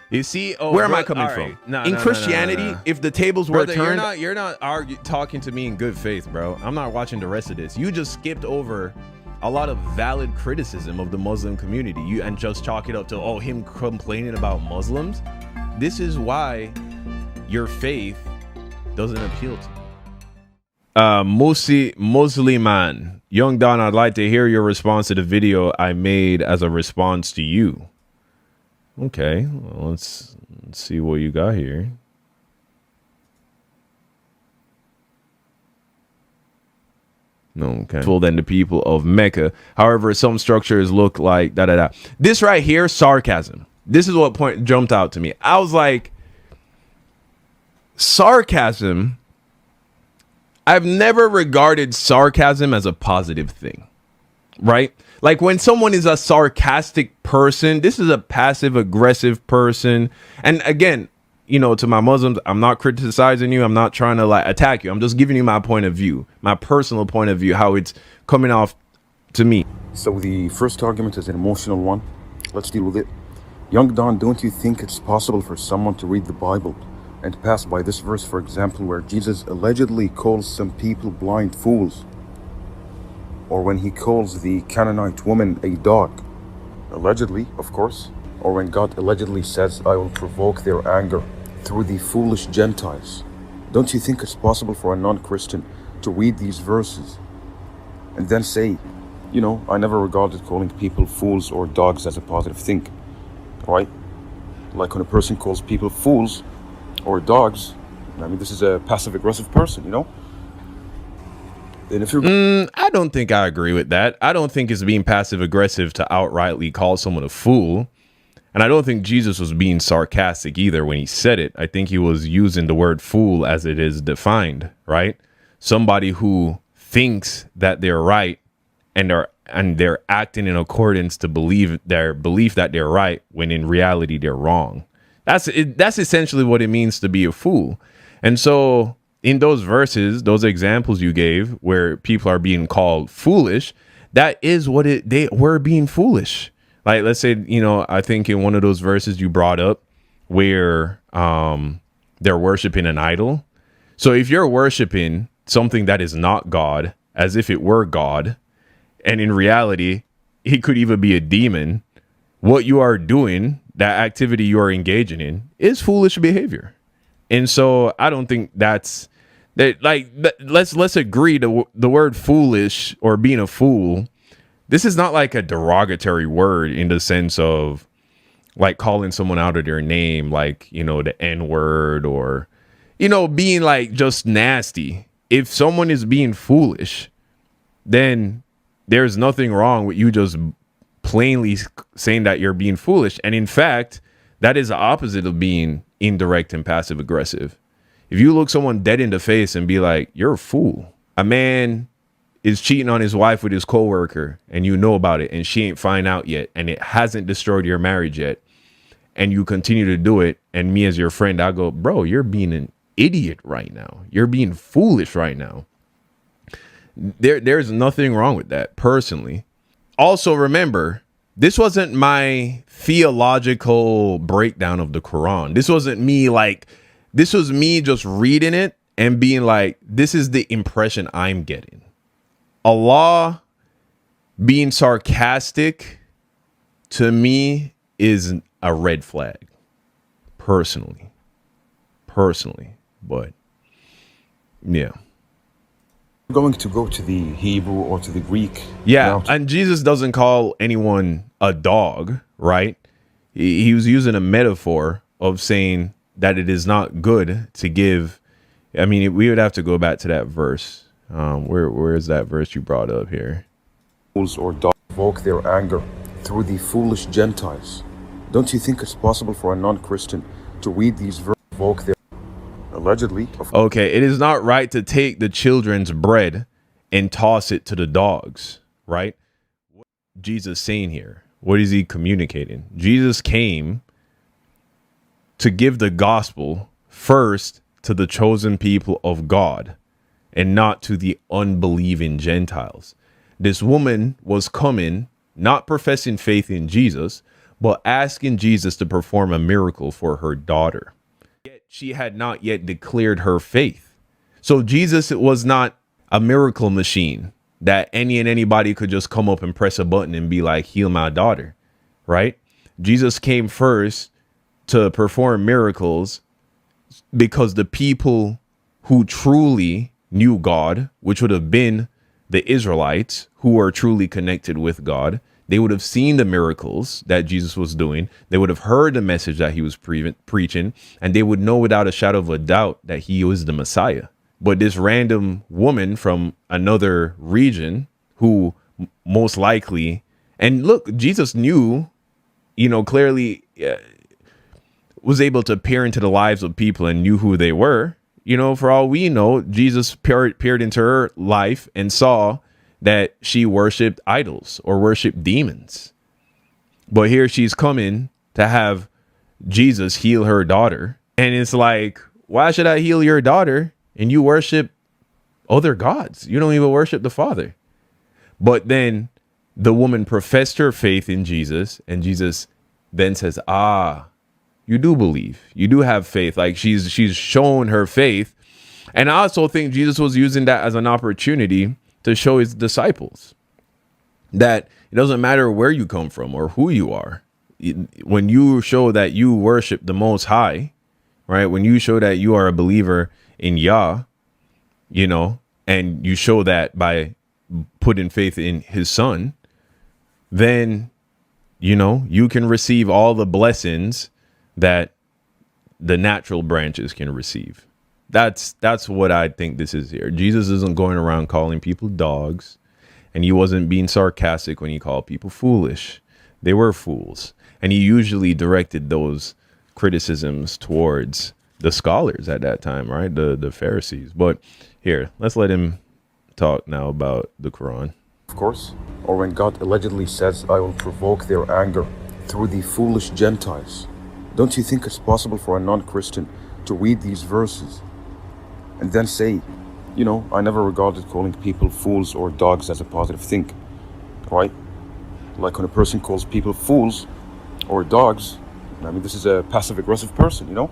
You see, where am I coming from? In Christianity, if the tables were turned, you're not talking to me in good faith, bro. I'm not watching the rest of this. You just skipped over a lot of valid criticism of the Muslim community. And just chalk it up to him complaining about Muslims. This is why your faith doesn't appeal to you. Musliman, YoungDon, I'd like to hear your response to the video I made as a response to you. Okay, well, let's see what you got here. Okay. Than the people of Mecca. However, some structures look like da. This right here, sarcasm. This is what point jumped out to me. I was like, sarcasm. I've never regarded sarcasm as a positive thing, right? Like when someone is a sarcastic person, this is a passive aggressive person. And again, you know, to my Muslims, I'm not criticizing you. I'm not trying to like attack you. I'm just giving you my point of view, my personal point of view, how it's coming off to me. So the first argument is an emotional one. Let's deal with it. YoungDon, don't you think it's possible for someone to read the Bible and pass by this verse, for example, where Jesus allegedly calls some people blind fools? Or when he calls the Canaanite woman a dog? Allegedly, of course. Or when God allegedly says, I will provoke their anger through the foolish Gentiles. Don't you think it's possible for a non-Christian to read these verses and then say, you know, I never regarded calling people fools or dogs as a positive thing, right? Like when a person calls people fools or dogs, I mean, this is a passive-aggressive person, you know? And if you're I don't think I agree with that. I don't think it's being passive-aggressive to outrightly call someone a fool. And I don't think Jesus was being sarcastic either when he said it. I think he was using the word fool as it is defined, right? Somebody who thinks that they're right and they're acting in accordance to believe their belief that they're right when in reality they're wrong. That's essentially what it means to be a fool. And so in those verses, those examples you gave where people are being called foolish, that is what they were being foolish. Like, let's say, you know, I think in one of those verses you brought up where they're worshiping an idol. So if you're worshiping something that is not God, as if it were God, and in reality, it could even be a demon, what you are doing, that activity you are engaging in, is foolish behavior. And so I don't think that's that. Like, let's agree the word foolish or being a fool. This is not like a derogatory word in the sense of like calling someone out of their name, like, you know, the N word or, you know, being like just nasty. If someone is being foolish, then there's nothing wrong with you just plainly saying that you're being foolish. And in fact, that is the opposite of being indirect and passive aggressive. If you look someone dead in the face and be like, you're a fool. A man is cheating on his wife with his coworker and you know about it and she ain't find out yet and it hasn't destroyed your marriage yet and you continue to do it, and me as your friend, I go, bro, you're being an idiot right now. You're being foolish right now. There's nothing wrong with that personally. Also, remember, this wasn't my theological breakdown of the Quran. This wasn't me this was me just reading it and being like, this is the impression I'm getting. Allah being sarcastic to me is a red flag personally, but yeah. Going to go to the Hebrew or to the Greek. Yeah, and Jesus doesn't call anyone a dog, right? He was using a metaphor of saying that it is not good to give. I mean, we would have to go back to that verse. Where is that verse you brought up here? Fools or dogs provoke their anger through the foolish Gentiles. Don't you think it's possible for a non-Christian to read these verses, provoke their allegedly? Okay, it is not right to take the children's bread and toss it to the dogs, right? What is Jesus saying here? What is he communicating? Jesus came to give the gospel first to the chosen people of God and not to the unbelieving Gentiles. This woman was coming, not professing faith in Jesus, but asking Jesus to perform a miracle for her daughter. Yet she had not yet declared her faith. So Jesus was not a miracle machine that any and anybody could just come up and press a button and be like, heal my daughter, right? Jesus came first to perform miracles because the people who truly knew God, which would have been the Israelites who were truly connected with God, they would have seen the miracles that Jesus was doing. They would have heard the message that he was preaching, and they would know without a shadow of a doubt that he was the Messiah. But this random woman from another region who most likely, and look, Jesus knew, clearly was able to peer into the lives of people and knew who they were. For all we know, Jesus peered into her life and saw that she worshiped idols or worshiped demons. But here she's coming to have Jesus heal her daughter. And it's like, why should I heal your daughter? And you worship other gods. You don't even worship the Father. But then the woman professed her faith in Jesus. And Jesus then says, you do believe. You do have faith. Like she's shown her faith. And I also think Jesus was using that as an opportunity to show his disciples that it doesn't matter where you come from or who you are. When you show that you worship the Most High, right? When you show that you are a believer in Yah, and you show that by putting faith in his son, then, you can receive all the blessings that the natural branches can receive. That's what I think this is here. Jesus isn't going around calling people dogs, and he wasn't being sarcastic when he called people foolish. They were fools. And he usually directed those criticisms towards the scholars at that time, right? The Pharisees. But here, let's let him talk now about the Quran. Of course. Or when God allegedly says, I will provoke their anger through the foolish Gentiles. Don't you think it's possible for a non-Christian to read these verses and then say, I never regarded calling people fools or dogs as a positive thing, right? Like when a person calls people fools or dogs, this is a passive-aggressive person,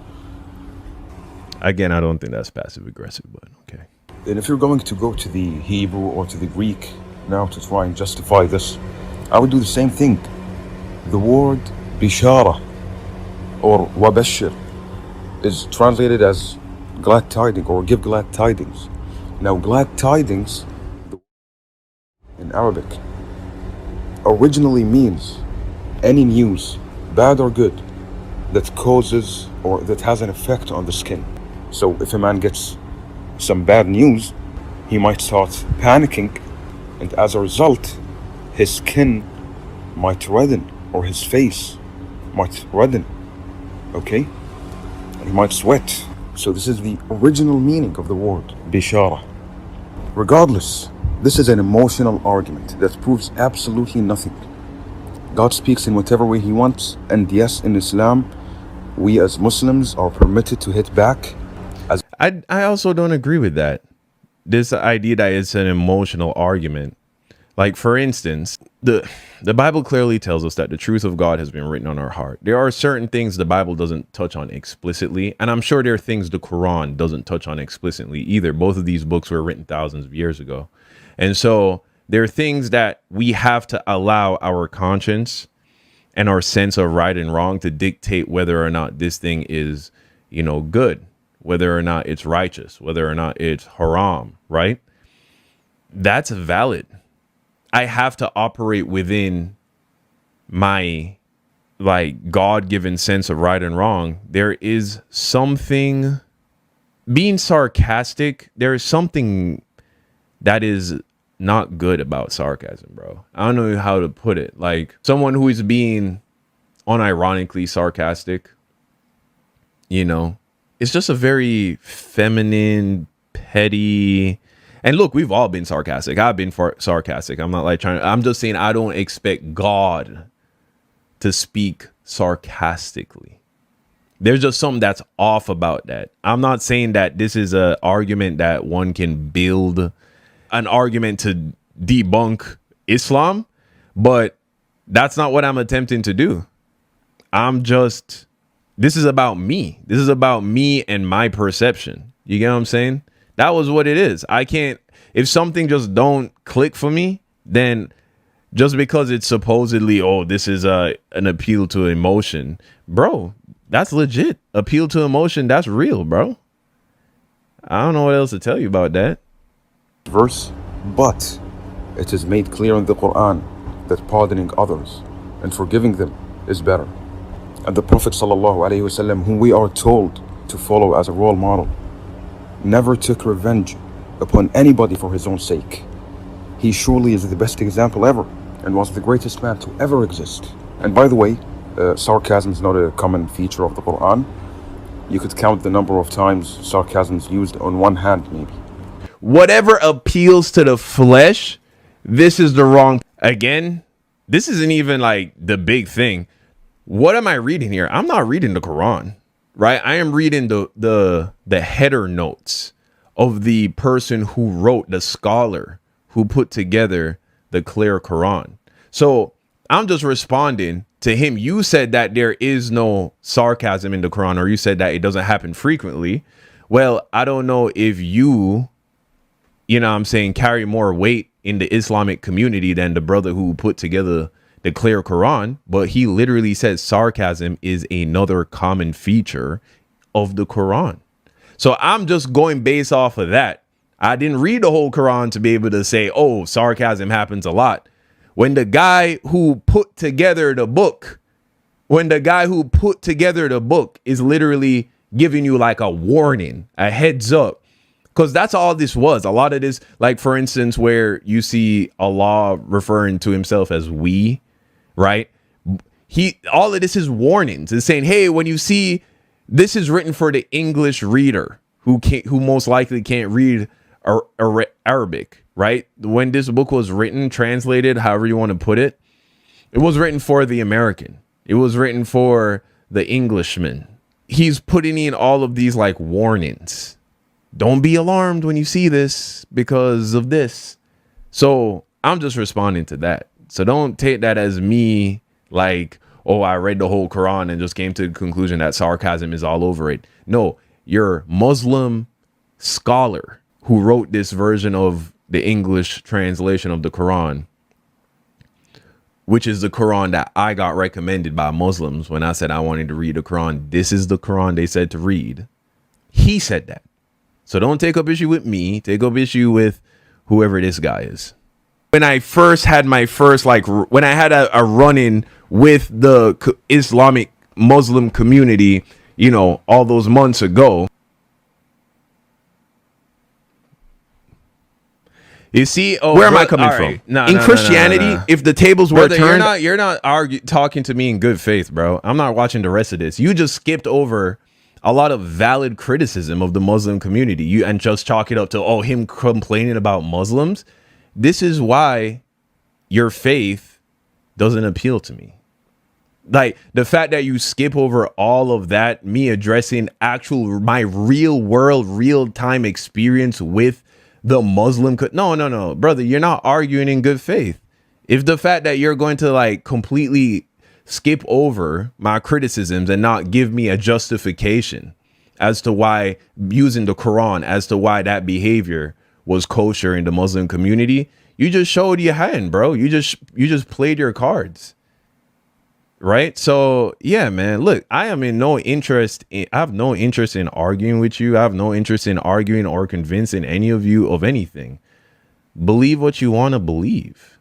Again, I don't think that's passive-aggressive, but okay. And if you're going to go to the Hebrew or to the Greek now to try and justify this, I would do the same thing. The word bishara or wabashir is translated as glad tidings or give glad tidings. Now, glad tidings in Arabic originally means any news, bad or good, that causes or that has an effect on the skin. So if a man gets some bad news, he might start panicking, and as a result, his skin might redden or his face might redden, okay? And he might sweat. So this is the original meaning of the word bishara. Regardless, this is an emotional argument that proves absolutely nothing. God speaks in whatever way he wants, and yes, in Islam, we as Muslims are permitted to hit back. I also don't agree with that. This idea that it's an emotional argument. Like, for instance, the Bible clearly tells us that the truth of God has been written on our heart. There are certain things the Bible doesn't touch on explicitly, and I'm sure there are things the Quran doesn't touch on explicitly either. Both of these books were written thousands of years ago. And so there are things that we have to allow our conscience and our sense of right and wrong to dictate whether or not this thing is, good, whether or not it's righteous, whether or not it's haram, right? That's valid. I have to operate within my God-given sense of right and wrong. There is something being sarcastic. There is something that is not good about sarcasm, bro. I don't know how to put it. Like someone who is being unironically sarcastic, it's just a very feminine, petty. And look, we've all been sarcastic. I've been sarcastic. I'm not I'm just saying I don't expect God to speak sarcastically. There's just something that's off about that. I'm not saying that this is an argument that one can build an argument to debunk Islam, but that's not what I'm attempting to do. This is about me. This is about me and my perception. You get what I'm saying? That was what it is. I can't, if something just don't click for me, then just because it's supposedly, oh, this is an appeal to emotion, bro, that's legit. Appeal to emotion, that's real, bro. I don't know what else to tell you about that. Verse, but it is made clear in the Quran that pardoning others and forgiving them is better. And the Prophet ﷺ, whom we are told to follow as a role model, never took revenge upon anybody for his own sake. He surely is the best example ever and was the greatest man to ever exist. And by the way, sarcasm is not a common feature of the Quran. You could count the number of times sarcasm is used on one hand, maybe. Whatever appeals to the flesh, this is the wrong. Again, this isn't even like the big thing. What am I reading here? I'm not reading the Quran, right? I am reading the header notes of the person who wrote, the scholar who put together the clear Quran. So I'm just responding to him. You said that there is no sarcasm in the Quran, or you said that it doesn't happen frequently. Well, I don't know if you know what I'm saying, carry more weight in the Islamic community than the brother who put together the clear Quran, but he literally says sarcasm is another common feature of the Quran. So I'm just going based off of that. I didn't read the whole Quran to be able to say, oh, sarcasm happens a lot. When the guy who put together the book, is literally giving you like a warning, a heads up, because that's all this was. A lot of this, like, for instance, where you see Allah referring to himself as we, right? All of this is warnings. It's saying, hey, when you see, this is written for the English reader who most likely can't read Arabic, right? When this book was written, translated, however you want to put it, it was written for the American. It was written for the Englishman. He's putting in all of these like warnings. Don't be alarmed when you see this because of this. So I'm just responding to that. So don't take that as me like, oh, I read the whole Quran and just came to the conclusion that sarcasm is all over it. No, you're Muslim scholar who wrote this version of the English translation of the Quran, which is the Quran that I got recommended by Muslims when I said I wanted to read the Quran. This is the Quran they said to read. He said that. So don't take up issue with me. Take up issue with whoever this guy is. When I first had when I had a run-in with the Islamic Muslim community, you know, all those months ago, you see, where am I coming from? In Christianity, if the tables were turned, you're not talking to me in good faith, bro. I'm not watching the rest of this. You just skipped over a lot of valid criticism of the Muslim community. And just chalk it up to, oh, him complaining about Muslims. This is why your faith doesn't appeal to me. Like the fact that you skip over all of that, me addressing my real world, real time experience with the Muslim. No, brother, you're not arguing in good faith. If the fact that you're going to like completely skip over my criticisms and not give me a justification as to why using the Quran, as to why that behavior was kosher in the Muslim community, you just showed your hand, bro. You just played your cards. Right. So, yeah, man, look, I have no interest in arguing with you. I have no interest in arguing or convincing any of you of anything. Believe what you want to believe.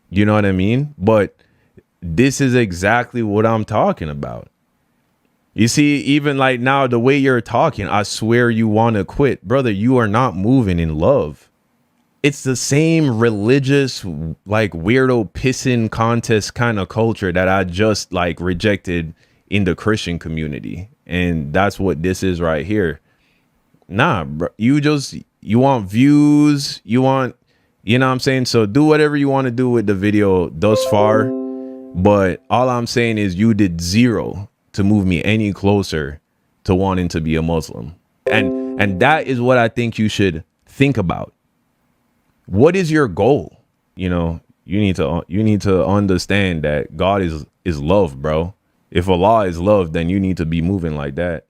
You know what I mean? But this is exactly what I'm talking about. You see, even like now, the way you're talking, I swear you want to quit. Brother, you are not moving in love. It's the same religious, like weirdo pissing contest kind of culture that I just like rejected in the Christian community. And that's what this is right here. Nah, bro, you want views, you know what I'm saying? So do whatever you want to do with the video thus far. But all I'm saying is you did zero to move me any closer to wanting to be a Muslim. And that is what I think you should think about. What is your goal? You know, you need to understand that God is love, bro. If Allah is love, then you need to be moving like that.